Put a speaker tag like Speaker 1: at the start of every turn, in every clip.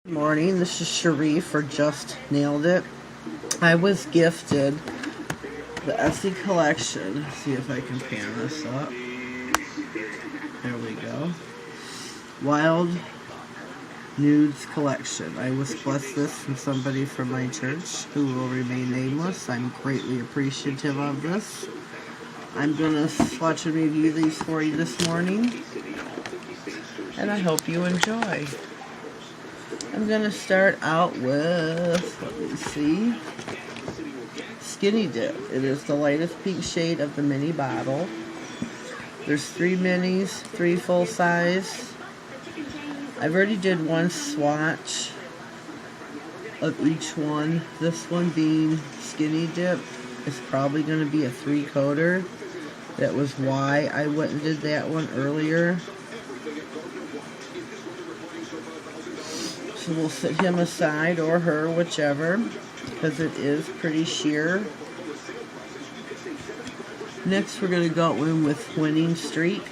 Speaker 1: Good morning, this is Cherie for Just Nailed It. I was gifted the Essie collection. Let's see if I can pan this up. There we go. Wild Nudes collection. I was blessed this from somebody from my church who will remain nameless. I'm greatly appreciative of this. I'm going to swatch and review these for you this morning, and I hope you enjoy. I'm going to start out with, let me see, Skinny Dip. It is the lightest pink shade of the mini bottle. There's 3 minis, 3 full size. I've already did one swatch of each one. This one being Skinny Dip is probably going to be a 3-coater. That was why I went and did that one earlier. So we'll set him aside, or her, whichever, because it is pretty sheer. Next we're going to go in with Winning Streak.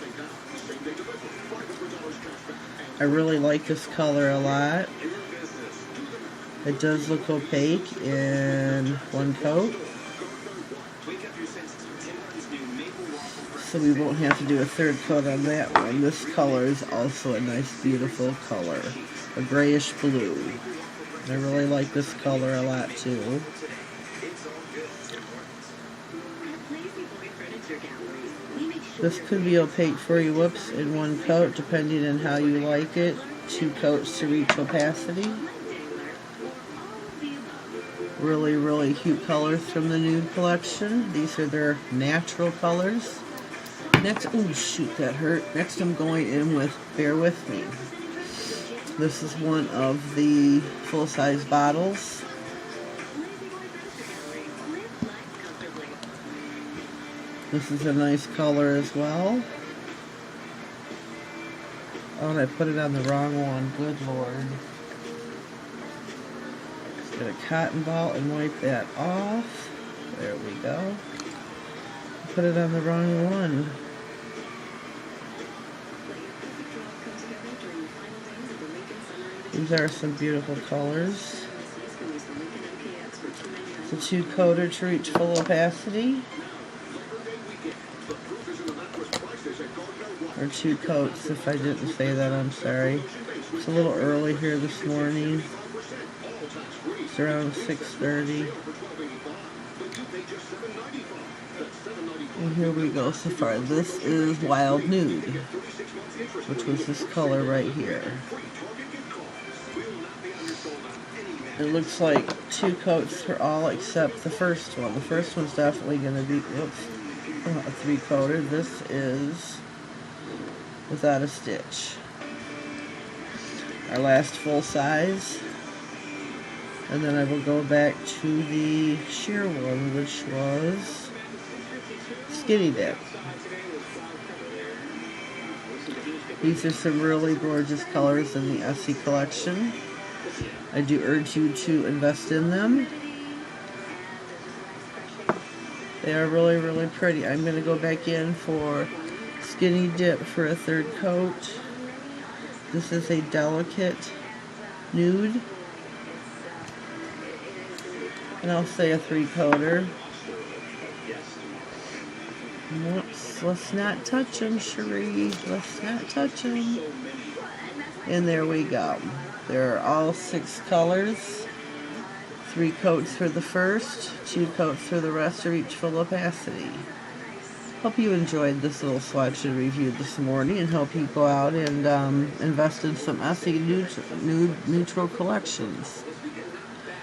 Speaker 1: I really like this color a lot. It does look opaque in one coat, so we won't have to do a 3rd coat on that one. This color is also a nice, beautiful color. A grayish blue. I really like this color a lot too. This could be opaque for you, whoops, in 1 coat, depending on how you like it. 2 coats to reach opacity. Really, really cute colors from the nude collection. These are their natural colors. Next, oh shoot, that hurt. Next I'm going in with Bear With Me. This is one of the full-size bottles. This is a nice color as well. Oh, and I put it on the wrong one. Good Lord. Just get a cotton ball and wipe that off. There we go. Put it on the wrong one. These are some beautiful colors. It's a 2-coater to reach full opacity. Or 2 coats, if I didn't say that, I'm sorry. It's a little early here this morning. It's around 6:30. And here we go so far. This is Wild Nude, which was this color right here. It looks like 2 coats for all except the first one. The first one's definitely going to be a 3-coater. This is without a stitch. Our last full size. And then I will go back to the sheer one, which was Skinny Dip. These are some really gorgeous colors in the Essie collection. I do urge you to invest in them. They are really, really pretty. I'm going to go back in for Skinny Dip for a 3rd coat. This is a delicate nude. And I'll say a 3-coater. Let's not touch them, Cherie. Let's not touch them. And there we go. There are all 6 colors. 3 coats for the first, 2 coats for the rest to reach full opacity. Hope you enjoyed this little swatch and review this morning, and hope you go out and invest in some Essie neutral collections.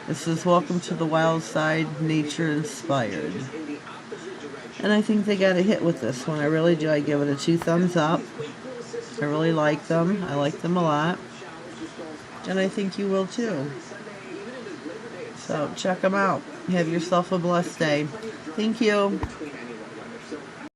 Speaker 1: This is Welcome to the Wild Side, Nature Inspired. And I think they got a hit with this one. I really do. I give it a 2 thumbs up. I really like them. I like them a lot. And I think you will too. So check them out. Have yourself a blessed day. Thank you.